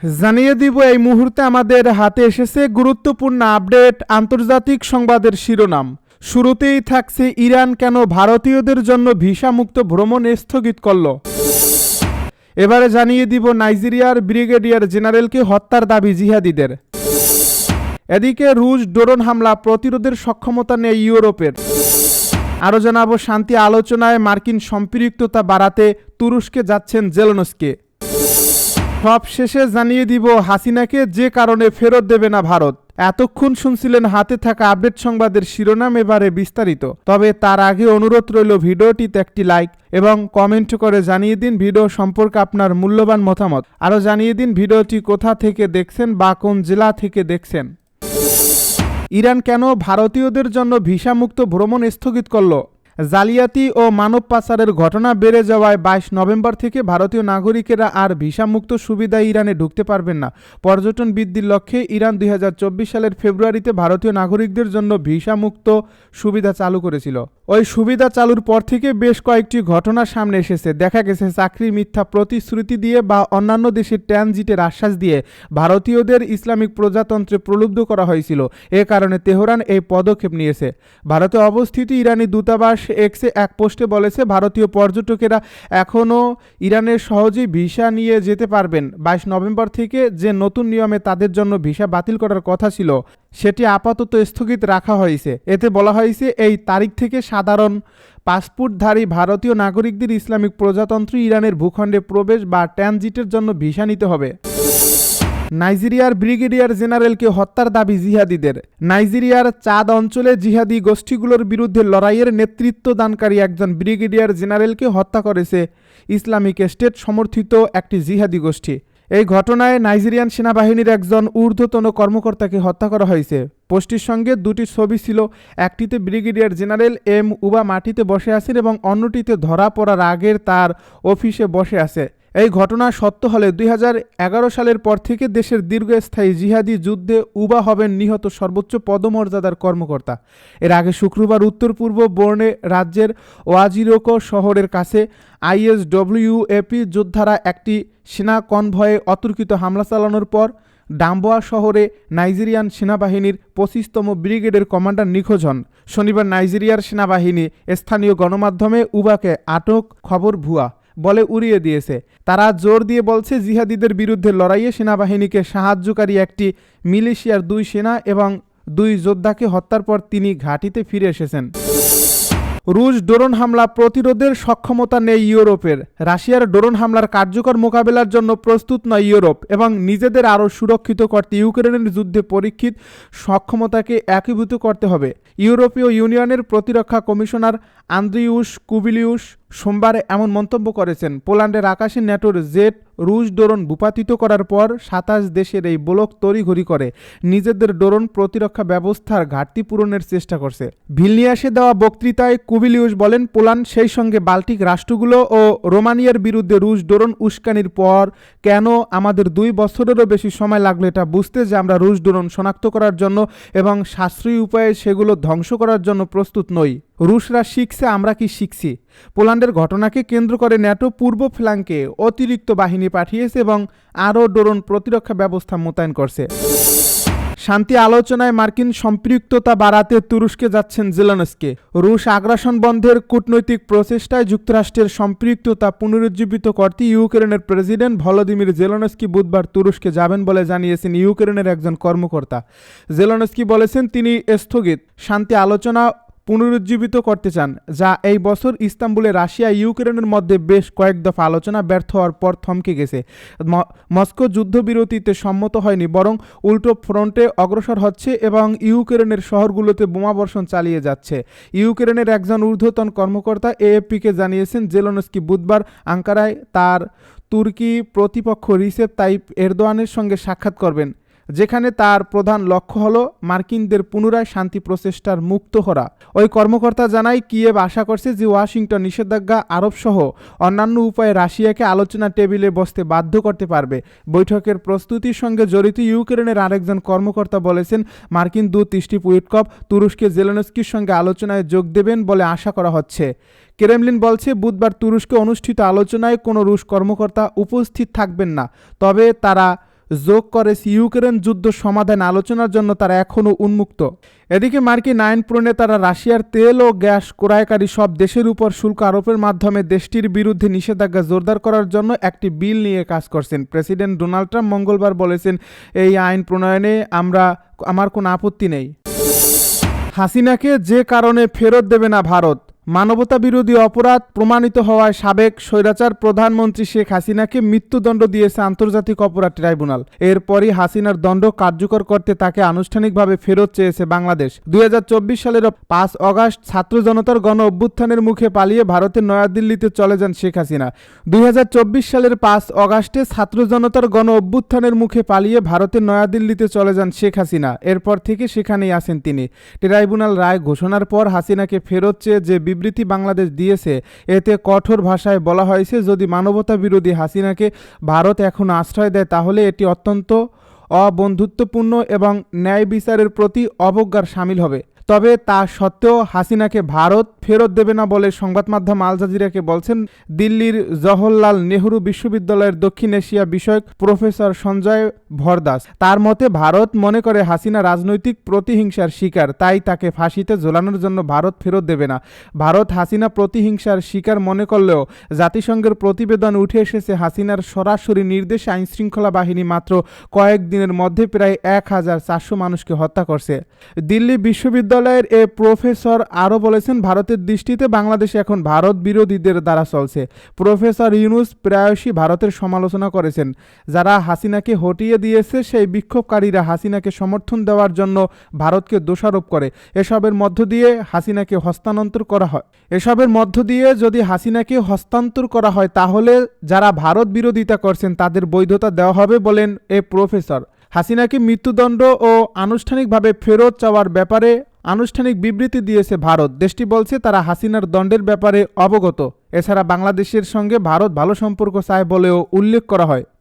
জানিয়ে দিব এই মুহূর্তে আমাদের হাতে এসেছে গুরুত্বপূর্ণ আপডেট আন্তর্জাতিক সংবাদের শিরোনাম। শুরুতেই থাকছে ইরান কেন ভারতীয়দের জন্য ভিসামুক্ত ভ্রমণ স্থগিত করল। এবারে জানিয়ে দিব নাইজেরিয়ার ব্রিগেডিয়ার জেনারেলকে হত্যার দাবি জিহাদিদের। এদিকে রুশ ড্রোন হামলা প্রতিরোধের সক্ষমতা নেই ইউরোপের। আরও জানাবো শান্তি আলোচনায় মার্কিন সম্পৃক্ততা বাড়াতে তুরস্কে যাচ্ছেন জেলেনস্কি। সব শেষে জানিয়ে দিব হাসিনাকে যে কারণে ফেরত দেবে না ভারত। এতক্ষণ শুনছিলেন হাতে থাকা আপডেট সংবাদের শিরোনাম, এবারে বিস্তারিত। তবে তার আগে অনুরোধ রইল ভিডিওটিতে একটি লাইক এবং কমেন্ট করে জানিয়ে দিন ভিডিও সম্পর্কে আপনার মূল্যবান মতামত। আরও জানিয়ে দিন ভিডিওটি কোথা থেকে দেখছেন বা কোন জেলা থেকে দেখছেন। ইরান কেন ভারতীয়দের জন্য ভিসামুক্ত ভ্রমণ স্থগিত করল। জালিয়াতি ও মানব পাচারের ঘটনা বেড়ে যাওয়ায় 22 নভেম্বর থেকে ভারতীয় নাগরিকেরা আর ভিসামুক্ত সুবিধায় ইরানে ঢুকতে পারবেন না। পর্যটন বৃদ্ধির লক্ষ্যে ইরান 2024 সালের ফেব্রুয়ারিতে ভারতীয় নাগরিকদের জন্য ভিসামুক্ত সুবিধা চালু করেছিল। ওই সুবিধা চালুর পর থেকে বেশ কয়েকটি ঘটনা সামনে এসেছে। দেখা গেছে চাকরির মিথ্যা প্রতিশ্রুতি দিয়ে বা অন্যান্য দেশের ট্রানজিটের আশ্বাস দিয়ে ভারতীয়দের ইসলামিক প্রজাতন্ত্রে প্রলুব্ধ করা হয়েছিল। এ কারণে তেহরান এই পদক্ষেপ নিয়েছে। ভারতে অবস্থিত ইরানি দূতাবাস এক্সে এক পোস্টে বলেছে, ভারতীয় পর্যটকেরা এখনও ইরানের সহজেই ভিসা নিয়ে যেতে পারবেন। 22 নভেম্বর থেকে যে নতুন নিয়মে তাদের জন্য ভিসা বাতিল করার কথা ছিল সেটি আপাতত স্থগিত রাখা হয়েছে। এতে বলা হয়েছে এই তারিখ থেকে সাধারণ পাসপোর্টধারী ভারতীয় নাগরিকদের ইসলামিক প্রজাতন্ত্র ইরানের ভূখণ্ডে প্রবেশ বা ট্রানজিটের জন্য ভিসা নিতে হবে। নাইজেরিয়ার ব্রিগেডিয়ার জেনারেলকে হত্যার দাবি জিহাদিদের। নাইজেরিয়ার চাদ অঞ্চলে জিহাদি গোষ্ঠীগুলোর বিরুদ্ধে লড়াইয়ের নেতৃত্ব দানকারী একজন ব্রিগেডিয়ার জেনারেলকে হত্যা করেছে ইসলামিক স্টেট সমর্থিত একটি জিহাদি গোষ্ঠী। এই ঘটনায় নাইজেরিয়ান সেনাবাহিনীর একজন ঊর্ধ্বতন কর্মকর্তাকে হত্যা করা হয়েছে। পোস্টটির সঙ্গে দুটি ছবি ছিল। একটিতে ব্রিগেডিয়ার জেনারেল এম উবা মাটিতে বসে আছেন এবং অন্যটিতে ধরা পড়ার আগের তার অফিসে বসে আছে। এই ঘটনা সত্য হলে 2011 সালের পর থেকে দেশের দীর্ঘস্থায়ী জিহাদি যুদ্ধে উবা হবেন নিহত সর্বোচ্চ পদমর্যাদার কর্মকর্তা। এর আগে শুক্রবার উত্তর পূর্ব বর্নে রাজ্যের ওয়াজিরোকো শহরের কাছে আইএসডব্লিউএপি যোদ্ধারা একটি সেনা কনভয়ে অতর্কিত হামলা চালানোর পর ডাম্বোয়া শহরে নাইজেরিয়ান সেনাবাহিনীর 25তম ব্রিগেডের কমান্ডার নিখোঁজ হন। শনিবার নাইজেরিয়ার সেনাবাহিনী স্থানীয় গণমাধ্যমে উবাকে আটক খবর ভুয়া বলে উড়িয়ে দিয়েছে। তারা জোর দিয়ে বলছে জিহাদিদের বিরুদ্ধে লড়াইয়ে সেনাবাহিনীকে সাহায্যকারী একটি মিলিশিয়ার 2 সেনা এবং 2 যোদ্ধাকে হত্যার পর তিনি ঘাঁটিতে ফিরে এসেছেন। রুশ ড্রোন হামলা প্রতিরোধের সক্ষমতা নেই ইউরোপের। রাশিয়ার ড্রোন হামলার কার্যকর মোকাবেলার জন্য প্রস্তুত নয় ইউরোপ এবং নিজেদের আরও সুরক্ষিত করতে ইউক্রেনের যুদ্ধে পরীক্ষিত সক্ষমতাকে একীভূত করতে হবে। ইউরোপীয় ইউনিয়নের প্রতিরক্ষা কমিশনার আন্দ্রিউস কুবিলিউস সোমবার এমন মন্তব্য করেছেন। পোল্যান্ডের আকাশে ন্যাটোর জেট রুশ ড্রোন ভূপাতিত করার পর 27 দেশের এই ব্লক তড়িঘড়ি করে নিজেদের ড্রোন প্রতিরক্ষা ব্যবস্থার ঘাটতি পূরণের চেষ্টা করছে। ভিলনিয়াসে দেওয়া বক্তৃতায় কুবিলিউস বলেন, পোল্যান্ড সেই সঙ্গে বাল্টিক রাষ্ট্রগুলো ও রোমানিয়ার বিরুদ্ধে রুশ ড্রোন উস্কানির পর কেন আমাদের 2 বছরেরও বেশি সময় লাগলো এটা বুঝতে যে আমরা রুশ ড্রোন শনাক্ত করার জন্য এবং সাশ্রয়ী উপায়ে সেগুলো ধ্বংস করার জন্য প্রস্তুত নই। রুশরা শিখছে, আমরা কি শিখছি? পোল্যান্ডের ঘটনাকে কেন্দ্র করে ন্যাটো পূর্ব ফ্ল্যাঙ্কে অতিরিক্ত বাহিনী পাঠিয়েছে এবং আরও ড্রোন প্রতিরক্ষা ব্যবস্থা মোতায়েন করছে। শান্তি আলোচনায় মার্কিন সম্পৃক্ততা বাড়াতে তুরস্কে যাচ্ছেন জেলেনস্কি। রুশ আগ্রাসন বন্ধের কূটনৈতিক প্রচেষ্টায় যুক্তরাষ্ট্রের সম্পৃক্ততা পুনরুজ্জীবিত করতে ইউক্রেনের প্রেসিডেন্ট ভলোদিমির জেলেনস্কি বুধবার তুরস্কে যাবেন বলে জানিয়েছেন ইউক্রেনের একজন কর্মকর্তা। জেলেনস্কি বলেছেন তিনি স্থগিত শান্তি আলোচনা পুনরুজ্জীবিত করতে চান, যা এই বছর ইস্তাম্বুলে রাশিয়া ইউক্রেনের মধ্যে বেশ কয়েক দফা আলোচনা ব্যর্থ হওয়ার পর থমকে গেছে। মস্কো যুদ্ধবিরতিতে সম্মত হয়নি, বরং উল্টো ফ্রন্টে অগ্রসর হচ্ছে এবং ইউক্রেনের শহরগুলোতে বোমাবর্ষণ চালিয়ে যাচ্ছে। ইউক্রেনের একজন ঊর্ধ্বতন কর্মকর্তা এএফপিকে জানিয়েছেন জেলেনস্কি বুধবার আঙ্কারায় তার তুর্কি প্রতিপক্ষ রিসেপ তাইপ এরদোয়ানের সঙ্গে সাক্ষাৎ করবেন, যেখানে তার প্রধান লক্ষ্য হলো মার্কিনদের পুনরায় শান্তি প্রচেষ্টার মুক্ত করা। ওই কর্মকর্তা জানায়, কিয়েভ আশা করছে যে ওয়াশিংটন নিষেধাজ্ঞা আরোপসহ অন্যান্য উপায়ে রাশিয়াকে আলোচনা টেবিলে বসতে বাধ্য করতে পারবে। বৈঠকের প্রস্তুতির সঙ্গে জড়িত ইউক্রেনের আরেকজন কর্মকর্তা বলেছেন, মার্কিন দূত স্টিভ উইটকফ তুরস্কে জেলেনস্কির সঙ্গে আলোচনায় যোগ দেবেন বলে আশা করা হচ্ছে। ক্রেমলিন বলছে বুধবার তুরস্কে অনুষ্ঠিত আলোচনায় কোনো রুশ কর্মকর্তা উপস্থিত থাকবেন না, তবে তারা যোগ করেছে ইউক্রেন যুদ্ধ সমাধান আলোচনার জন্য তারা এখনও উন্মুক্ত। এদিকে মার্কিন আইন প্রণেতারা রাশিয়ার তেল ও গ্যাস ক্রয়কারী সব দেশের উপর শুল্ক আরোপের মাধ্যমে দেশটির বিরুদ্ধে নিষেধাজ্ঞা জোরদার করার জন্য একটি বিল নিয়ে কাজ করছেন। প্রেসিডেন্ট ডোনাল্ড ট্রাম্প মঙ্গলবার বলেছেন, এই আইন প্রণয়নে আমার কোনো আপত্তি নেই। হাসিনাকে যে কারণে ফেরত দেবে না ভারত। মানবতা বিরোধী অপরাধ প্রমাণিত হওয়ায় সাবেক স্বৈরাচার প্রধানমন্ত্রী শেখ হাসিনাকে মৃত্যুদণ্ড দিয়েছে আন্তর্জাতিক অপরাধ ট্রাইব্যুনাল। এরপরই হাসিনার দণ্ড কার্যকর করতে তাকে আনুষ্ঠানিকভাবে ফেরত চেয়েছে বাংলাদেশ। 2024 সালের 5 অগাস্ট ছাত্র জনতার গণ অভ্যুত্থানের মুখে পালিয়ে ভারতের নয়াদিল্লিতে চলে যান শেখ হাসিনা। 2024 সালের 5 অগাস্টে ছাত্র জনতার গণ অভ্যুত্থানের মুখে পালিয়ে ভারতের নয়াদিল্লিতে চলে যান শেখ হাসিনা। এরপর থেকে সেখানেই আছেন তিনি। ট্রাইব্যুনাল রায় ঘোষণার পর হাসিনাকে ফেরত চেয়ে যে বিবৃতি বাংলাদেশ দিয়েছে, এতে কঠোর ভাষায় বলা হয়েছে, যদি মানবতা বিরোধী হাসিনাকে ভারত এখন আশ্রয় দেয় তাহলে এটি অত্যন্ত অবন্ধুত্বপূর্ণ এবং ন্যায় বিচারের প্রতি অবজ্ঞার শামিল হবে। তবে তা সত্ত্বেও হাসিনাকে ভারত ফেরত দেবে না বলে সংবাদ মাধ্যম আল জাজিরাকে বলছেন দিল্লির জওহরলাল নেহরু বিশ্ববিদ্যালয়ের দক্ষিণ এশিয়া বিষয়ক প্রফেসর সঞ্জয় ভরদাস। তার মতে, ভারত মনে করে হাসিনা রাজনৈতিক প্রতিহিংসার শিকার, তাই তাকে ফাঁসিতে ঝোলানোর জন্য ভারত ফেরত দেবে না। ভারত হাসিনা প্রতিহিংসার শিকার মনে করলেও জাতিসংঘের প্রতিবেদন উঠে এসেছে, হাসিনার সরাসরি নির্দেশে আইনশৃঙ্খলা বাহিনী মাত্র কয়েকদিনের মধ্যে প্রায় 1400 মানুষকে হত্যা করছে। দিল্লি বিশ্ববিদ্যালয়ের এ প্রফেসর আরও বলেছেন, ভারতের দৃষ্টিতে বাংলাদেশ এখন ভারত বিরোধীদের দ্বারা চলছে। প্রফেসর ইউনুস প্রায়শই ভারতের সমালোচনা করেছেন। যারা হাসিনাকে হটিয়ে দিয়েছে সেই বিক্ষোভকারীরা হাসিনাকে সমর্থন দেওয়ার জন্য ভারতকে দোষারোপ করে। এসবের মধ্য দিয়ে যদি হাসিনাকে হস্তান্তর করা হয় তাহলে যারা ভারত বিরোধিতা করছেন তাদের বৈধতা দেওয়া হবে বলেন এ প্রফেসর। হাসিনাকে মৃত্যুদণ্ড ও আনুষ্ঠানিকভাবে ফেরত চাওয়ার ব্যাপারে আনুষ্ঠানিক বিবৃতি দিয়েছে ভারত। দেশটি বলছে তারা হাসিনার দণ্ডের ব্যাপারে অবগত। এছাড়া বাংলাদেশের সঙ্গে ভারত ভালো সম্পর্ক চায় বলেও উল্লেখ করা হয়।